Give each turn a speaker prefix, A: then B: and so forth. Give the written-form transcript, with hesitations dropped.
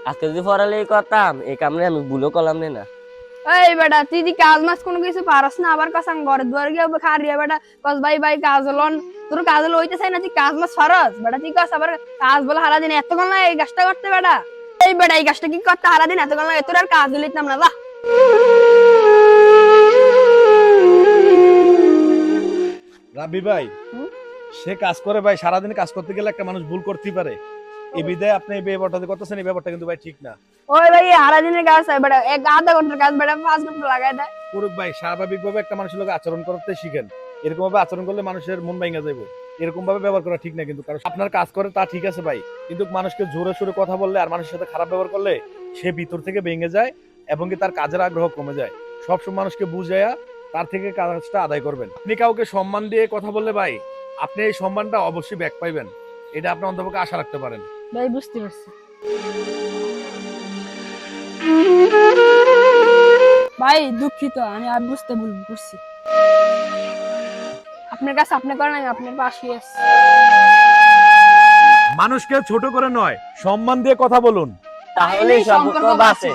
A: আজকে যদি পড়ালেই করতাম এই কামনে আমি ভুলও করলাম না।
B: এই বেটা তুই দি কাজ মাস কোনো কিছু পারস না, আবার কসাং ঘর দুয়ার গিয়ে খারিয়া বেটা কস ভাই ভাই কাজ লন, তোর কাজ লইতেছে না, তুই কাজ মাস ফারস বেটা, তুই কস আবার কাজ বলে হারা দিন এত গল না এই কাজটা করতে বেটা। এই বেটা এই কাজটা কি করতে হারা দিন এত গল না, তোর আর কাজ লইতাম না, যা।
C: রাব্বি ভাই, সে কাজ করে ভাই, সারাদিন কাজ করতে গেলে একটা মানুষ ভুল করতেই পারে। এই বিদায় আপনি এই ব্যাপারটা যে করতেছেন, এই ব্যাপারটা কিন্তু ভাই ঠিক না।
B: ওই ভাই হারা দিনের কাজ হয় বেটা, এক আধা ঘন্টার কাজ বেটা 5 ঘন্টা লাগাই দেয়।
C: পুরুক ভাই, স্বাভাবিকভাবে একটা মানুষের লোক আচরণ করতে শিখেন। এরকম ভাবে আচরণ করলে মানুষের মন ভেঙে যাবে। এরকম ভাবে ব্যবহার করা ঠিক না কিন্তু। কারণ আপনার কাজ করে তা ঠিক আছে ভাই, কিন্তু মানুষকে জোরে সোরে কথা বললে আর মানুষের সাথে খারাপ ব্যবহার করলে সে ভিতর থেকে ভেঙে যায় এবং কি তার কাজের আগ্রহ কমে যায়। সবসময় মানুষকে বুঝাইয়া তার থেকে কাজটা আদায় করবেন। আপনি কাউকে সম্মান দিয়ে কথা বললে ভাই, আপনি এই সম্মানটা অবশ্যই ব্যাক পাইবেন। এটা আপনি অন্তপক্ষে আশা রাখতে পারেন।
B: ভাই বুঝতে পারছি ভাই, দুঃখিত, আমি আর বুঝতে ভুল করছি। আপনার কাছে আপনি করেন, আমি আপনার পাশে আছি।
C: মানুষকে ছোট করে নয়, সম্মান দিয়ে কথা বলুন।
A: তাহলেই সম্পর্ক বাঁচে।